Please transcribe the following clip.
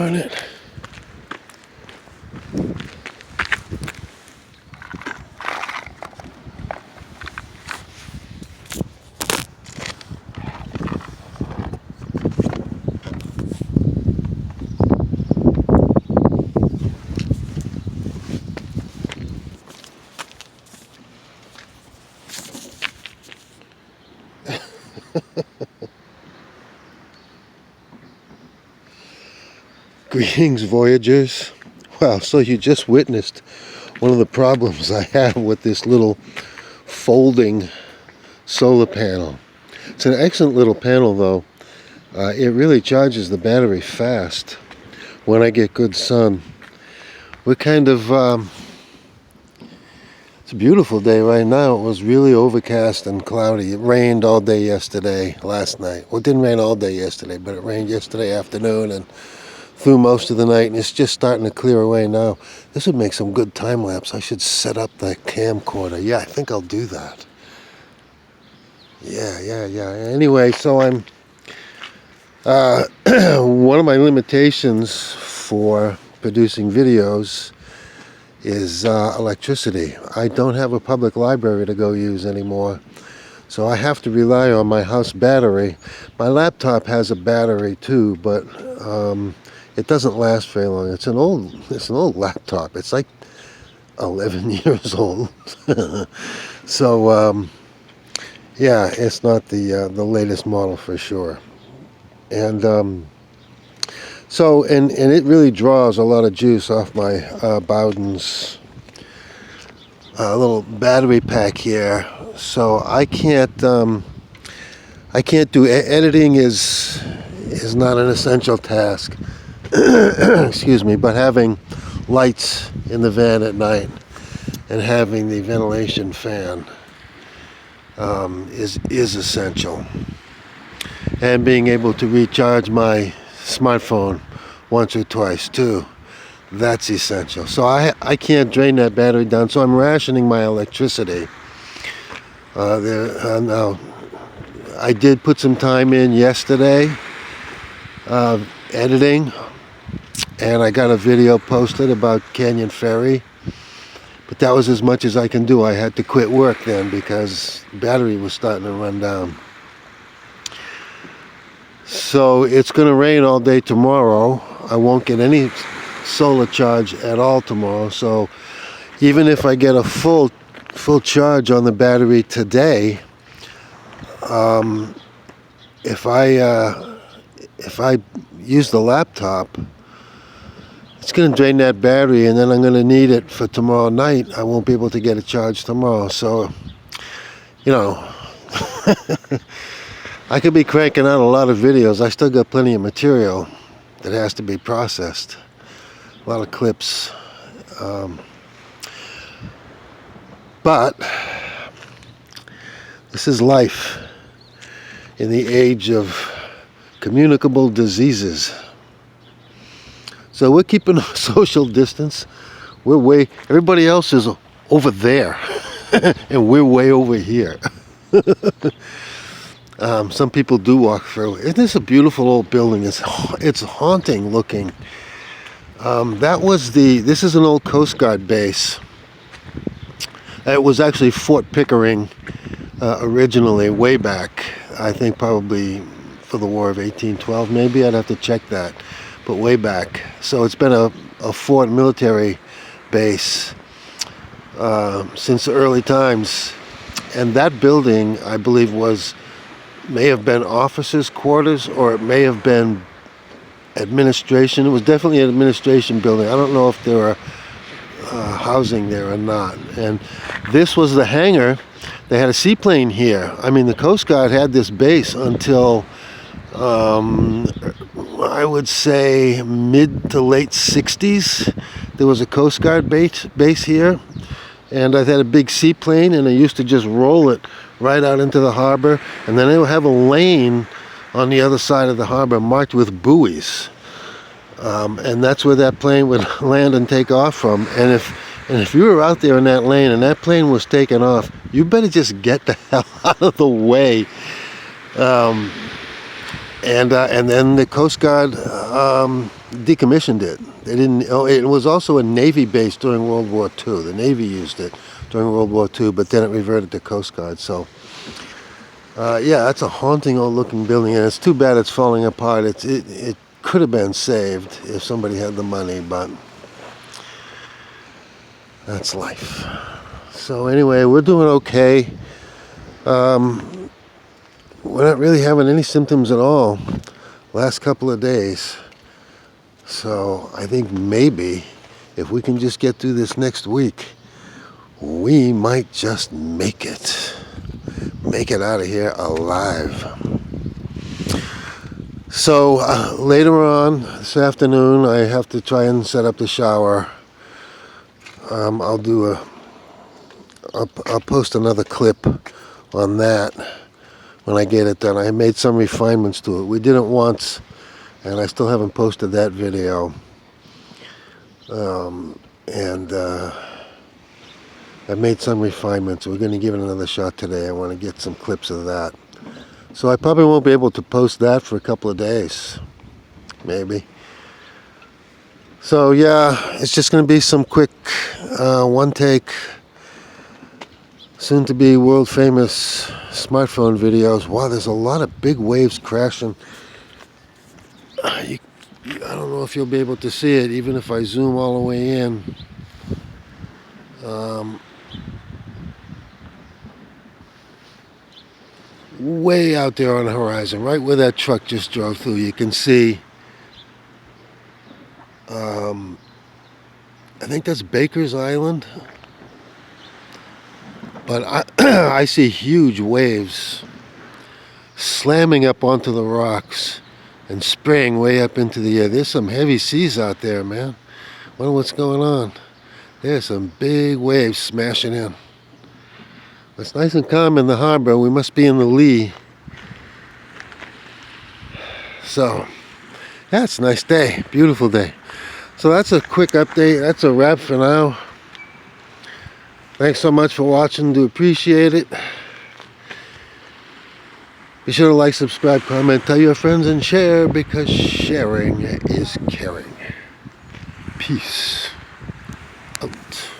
Darn it. Greetings, Voyagers. Wow, so you just witnessed one of the problems I have with this little folding solar panel. It's an excellent little panel, though. It really charges the battery fast when I get good sun. We're kind of, it's a beautiful day right now. It was really overcast and cloudy. It rained all day yesterday, last night. Well, it didn't rain all day yesterday, but it rained yesterday afternoon and through most of the night, and it's just starting to clear away now. This would make some good time lapse. I should set up that camcorder. Yeah, I think I'll do that. Yeah. Anyway, so I'm one of my limitations for producing videos is electricity. I don't have a public library to go use anymore, so I have to rely on my house battery. My laptop has a battery too, but it doesn't last very long. It's an old laptop. It's like 11 years old. So yeah, it's not the latest model for sure. And so it really draws a lot of juice off my Bowden's little battery pack here. So I can't do editing is not an essential task. Excuse me, but having lights in the van at night and having the ventilation fan is essential. And being able to recharge my smartphone once or twice too, that's essential. So I can't drain that battery down, so I'm rationing my electricity. Now, I did put some time in yesterday editing, and I got a video posted about Canyon Ferry, but that was as much as I can do. I had to quit work then because the battery was starting to run down. So it's going to rain all day tomorrow. I won't get any solar charge at all tomorrow, so even if I get a full charge on the battery today, if I use the laptop, it's going to drain that battery, and then I'm going to need it for tomorrow night. I won't be able to get a charge tomorrow. So, you know, I could be cranking out a lot of videos. I still got plenty of material that has to be processed. A lot of clips. But this is life in the age of communicable diseases. So we're keeping a social distance. Everybody else is over there, and we're way over here. Some people do walk through. Isn't this a beautiful old building? It's haunting looking. This is an old Coast Guard base. It was actually Fort Pickering originally, way back. I think probably for the War of 1812, maybe. I'd have to check that. But way back. So it's been a fort military base since the early times. And that building, I believe, may have been officers' quarters, or it may have been administration. It was definitely an administration building. I don't know if there were housing there or not. And this was the hangar. They had a seaplane here. I mean, the Coast Guard had this base until I would say mid to late 60s. There was a Coast Guard base here, and I had a big seaplane, and I used to just roll it right out into the harbor, and then they would have a lane on the other side of the harbor marked with buoys, and that's where that plane would land and take off from. And if you were out there in that lane and that plane was taking off, you better just get the hell out of the way. And then the Coast Guard decommissioned it. They didn't. Oh, it was also a Navy base during World War II. The Navy used it during World War II, but then it reverted to Coast Guard. So, yeah, that's a haunting old-looking building, and it's too bad it's falling apart. It could have been saved if somebody had the money, but that's life. So anyway, we're doing okay. We're not really having any symptoms at all last couple of days. So I think maybe if we can just get through this next week, we might just make it out of here alive. So later on this afternoon, I have to try and set up the shower. I'll post another clip on that when I get it done. I made some refinements to it. We did it once, and I still haven't posted that video. I've made some refinements. We're going to give it another shot today. I want to get some clips of that. So I probably won't be able to post that for a couple of days, maybe. So yeah, it's just going to be some quick one take, soon to be world famous smartphone videos. Wow, there's a lot of big waves crashing. I don't know if you'll be able to see it even if I zoom all the way in. Way out there on the horizon, right where that truck just drove through, you can see I think that's Baker's Island, but I see huge waves slamming up onto the rocks and spraying way up into the air. There's some heavy seas out there, man. Wonder what's going on. There's some big waves smashing in. It's nice and calm in the harbor. We must be in the lee. So, yeah, it's a nice day. Beautiful day. So that's a quick update. That's a wrap for now. Thanks so much for watching. Do appreciate it. Be sure to like, subscribe, comment, tell your friends, and share, because sharing is caring. Peace out.